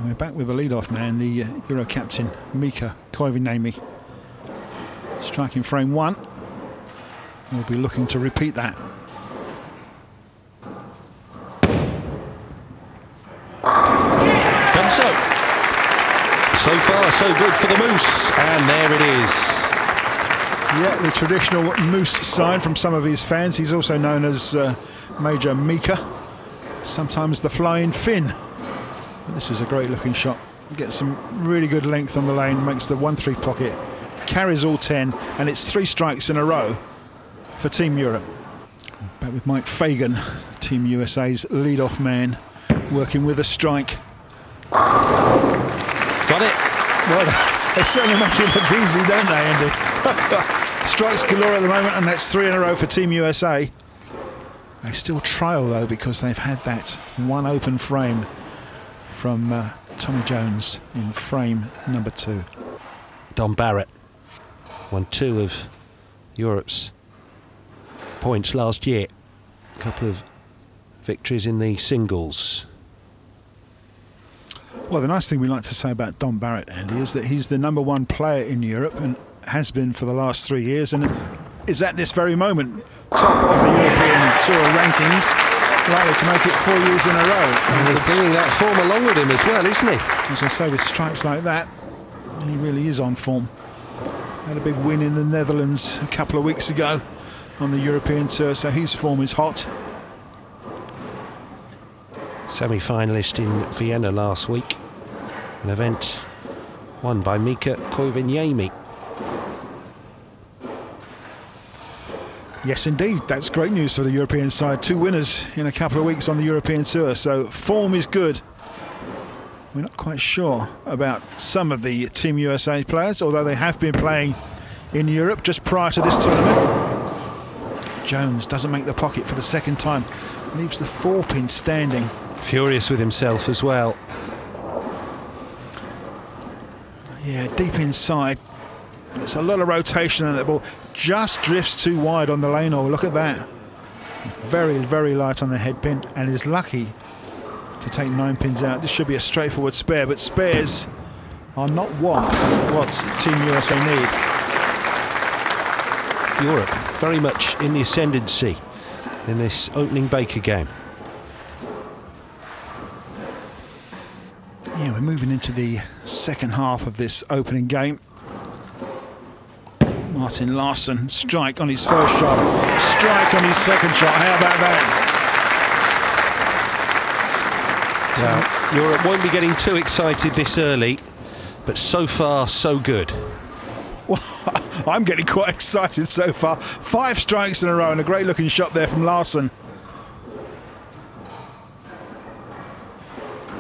We're back with the lead-off man, the Euro captain, Mika Koivuniemi. Striking frame 1. We'll be looking to repeat that. Done so. So far, so good for the Moose, and there it is. Yeah, the traditional Moose sign from some of his fans. He's also known as Major Mika, sometimes the Flying Finn. But this is a great looking shot. Gets some really good length on the lane, makes the 1-3 pocket, carries all 10, and it's 3 strikes in a row for Team Europe. Back with Mike Fagan, Team USA's lead-off man, working with a strike. Got it. Well, they certainly make it look easy, don't they, Andy? Strikes galore at the moment, and that's 3 in a row for Team USA. They still trail, though, because they've had that one open frame from Tommy Jones in frame number 2. Dom Barrett won 2 of Europe's points last year. A couple of victories in the singles. Well, the nice thing we like to say about Dom Barrett, Andy, is that he's the #1 player in Europe and has been for the last 3 years, and is at this very moment top of the European Tour rankings, likely to make it 4 years in a row. And bringing that form along with him as well, isn't he? As I say, with strikes like that, he really is on form. Had a big win in the Netherlands a couple of weeks ago on the European Tour, so his form is hot. Semi-finalist in Vienna last week, an event won by Mika Koivuniemi. Yes, indeed, that's great news for the European side. 2 winners in a couple of weeks on the European Tour, so form is good. We're not quite sure about some of the Team USA players, although they have been playing in Europe just prior to this tournament. Jones doesn't make the pocket for the second time, leaves the 4-pin standing. Furious with himself as well. Yeah, deep inside. There's a lot of rotation and the ball just drifts too wide on the lane. Oh, look at that. Very, very light on the head pin, and is lucky to take 9 pins out. This should be a straightforward spare, but spares are not what Team USA need. Europe very much in the ascendancy in this opening Baker game. Yeah, we're moving into the second half of this opening game. Martin Larsen, strike on his first shot, strike on his second shot. How about that? Well, Europe won't be getting too excited this early, but so far, so good. Well, I'm getting quite excited so far. 5 strikes in a row and a great looking shot there from Larsen.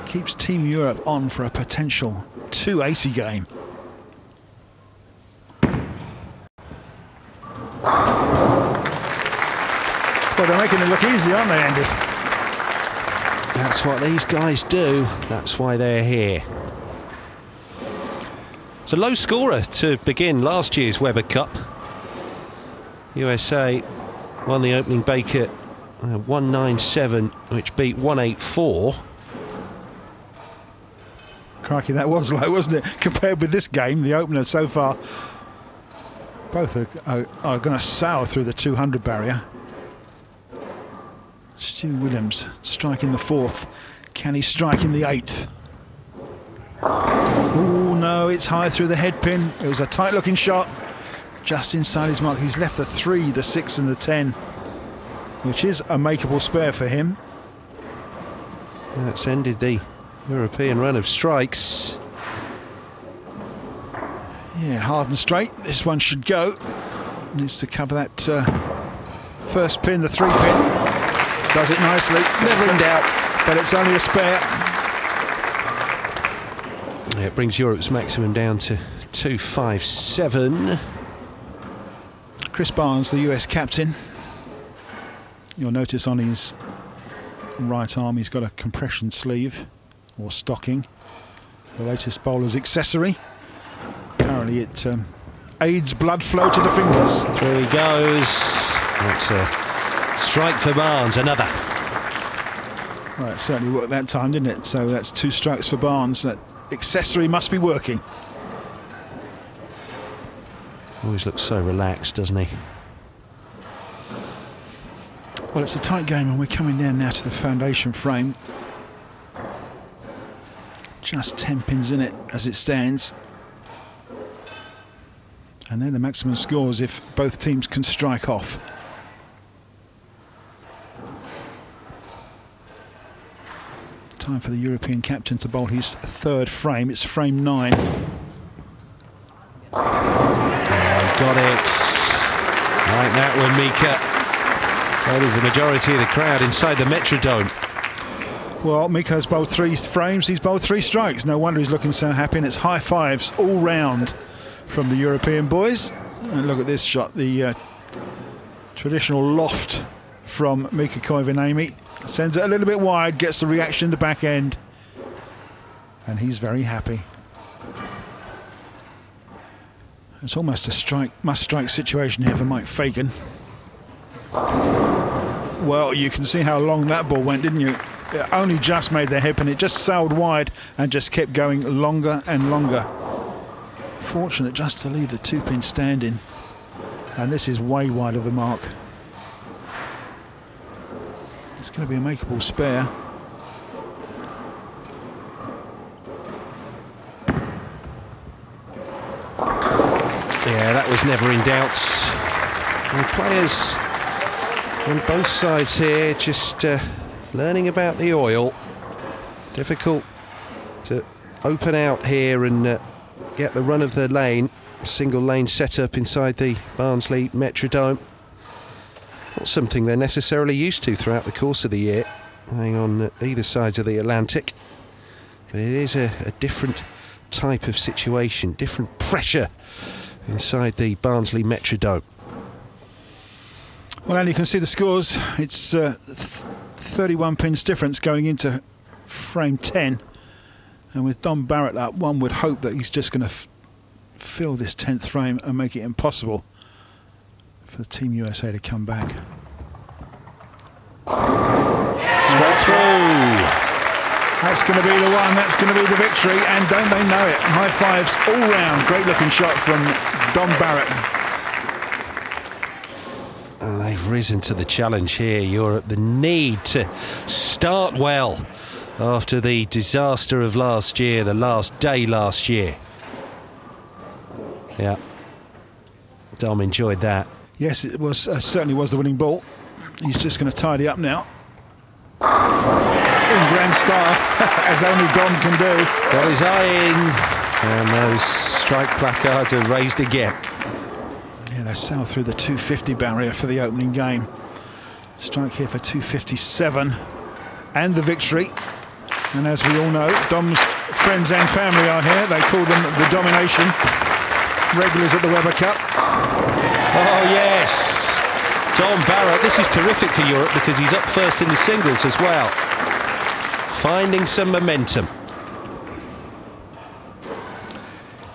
Keeps Team Europe on for a potential 280 game. Well, they're making it look easy, aren't they, Andy? That's what these guys do. That's why they're here. It's a low scorer to begin last year's Weber Cup. USA won the opening Baker 197, which beat 184. Crikey, that was low, wasn't it? Compared with this game, the opener so far, both are going to sour through the 200 barrier. Stuart Williams striking the 4th. Can he strike in the 8th? Oh no, it's high through the head pin. It was a tight looking shot, just inside his mark. He's left the 3, the 6 and the 10, which is a makeable spare for him. That's ended the European run of strikes. Yeah, hard and straight. This one should go. Needs to cover that first pin, the 3 pin. Does it nicely. Never in doubt. But it's only a spare. Yeah, it brings Europe's maximum down to 257. Chris Barnes, the US captain. You'll notice on his right arm he's got a compression sleeve or stocking, the latest bowler's accessory. Apparently it aids blood flow to the fingers. There he goes. That's a strike for Barnes, another. Well, it certainly worked that time, didn't it? So that's 2 strokes for Barnes. That accessory must be working. Always looks so relaxed, doesn't he? Well, it's a tight game, and we're coming down now to the foundation frame. Just 10 pins in it as it stands. And then the maximum scores if both teams can strike off. Time for the European captain to bowl his 3rd frame. It's frame 9. Oh, got it. Like that one, Mika. That is the majority of the crowd inside the Metrodome. Well, Mika's bowled 3 frames, he's bowled 3 strikes. No wonder he's looking so happy, and it's high fives all round from the European boys. And look at this shot, the traditional loft from Mika Koivuniemi. Sends it a little bit wide, gets the reaction in the back end, and he's very happy. It's almost a must-strike situation here for Mike Fagan. Well, you can see how long that ball went, didn't you? It only just made the hip, and it just sailed wide and just kept going longer and longer. Fortunate just to leave the 2-pin standing, and this is way wide of the mark. It's going to be a makeable spare. Yeah, that was never in doubt. And players on both sides here just learning about the oil. Difficult to open out here and get the run of the lane. Single lane setup inside the Barnsley Metrodome. Not something they're necessarily used to throughout the course of the year, playing on either sides of the Atlantic. But it is a different type of situation, different pressure inside the Barnsley Metrodome. Well, and you can see the scores. It's 31 pins difference going into frame 10. And with Dom Barrett up, one would hope that he's just going to fill this 10th frame and make it impossible for the Team USA to come back. Straight through. That's going to be the one, that's going to be the victory, and don't they know it? High fives all round. Great looking shot from Dom Barrett. And they've risen to the challenge here, Europe. The need to start well after the disaster of last year, the last day last year. Yeah, Dom enjoyed that. Yes, it was certainly was the winning ball. He's just going to tidy up now. In grand style, as only Dom can do. Got his eye in, and those strike placards are raised again. Yeah, they sail through the 250 barrier for the opening game. Strike here for 257, and the victory. And as we all know, Dom's friends and family are here. They call them the Domination. Regulars at the Ryder Cup. Oh yes, Dom Barrett. This is terrific for Europe because he's up first in the singles as well. Finding some momentum.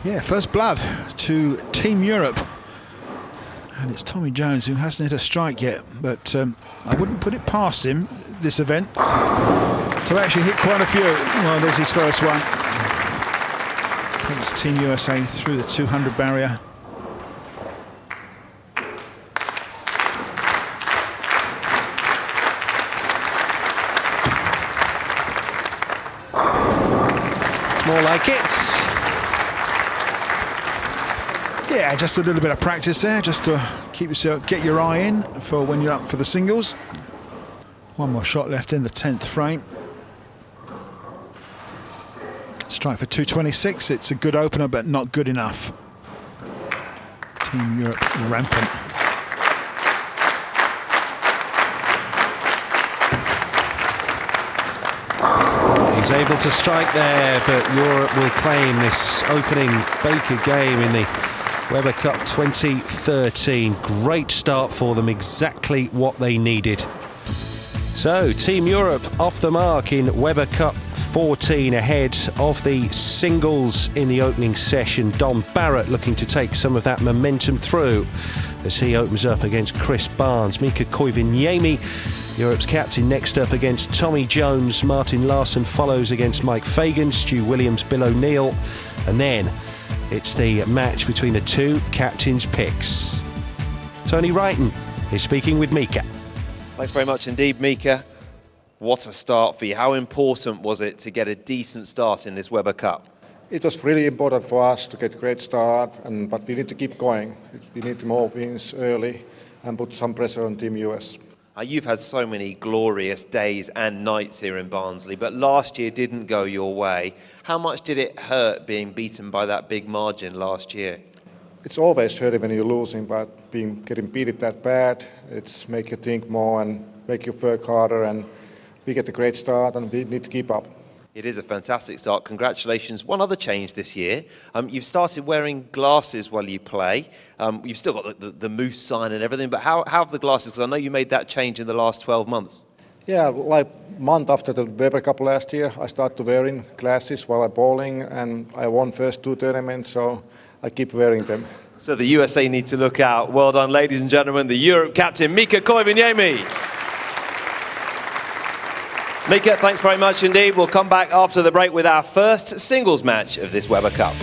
Yeah, first blood to Team Europe. And it's Tommy Jones who hasn't hit a strike yet, but I wouldn't put it past him, this event, to actually hit quite a few. Well, there's his first one. Takes Team USA through the 200 barrier. More like it. Yeah, just a little bit of practice there, just to keep yourself, get your eye in for when you're up for the singles. One more shot left in the 10th frame. Strike for 226. It's a good opener, but not good enough. Team Europe rampant. He's able to strike there, but Europe will claim this opening Baker game in the Ryder Cup 2013. Great start for them, exactly what they needed. So, Team Europe off the mark in Ryder Cup 14 ahead of the singles in the opening session. Dom Barrett looking to take some of that momentum through as he opens up against Chris Barnes. Mika Koivuniemi Europe's captain next up against Tommy Jones. Martin Larsen follows against Mike Fagan, Stuart Williams, Bill O'Neill. And then it's the match between the two captains' picks. Tony Wrighton is speaking with Mika. Thanks very much indeed, Mika. What a start for you. How important was it to get a decent start in this Weber Cup? It was really important for us to get a great start, but we need to keep going. We need more wins early and put some pressure on Team US. You've had so many glorious days and nights here in Barnsley, but last year didn't go your way. How much did it hurt being beaten by that big margin last year? It's always hurting when you're losing, but getting beaten that bad, it's make you think more and make you work harder, and we get a great start and we need to keep up. It is a fantastic start. Congratulations. One other change this year. You've started wearing glasses while you play. You've still got the Moose sign and everything, but how have the glasses, because I know you made that change in the last 12 months. Yeah, like month after the Weber Cup last year, I started wearing glasses while I'm bowling, and I won first 2 tournaments, so I keep wearing them. So the USA need to look out. Well done, ladies and gentlemen, the Europe captain, Mika Koivuniemi. Mika, thanks very much indeed. We'll come back after the break with our first singles match of this Weber Cup.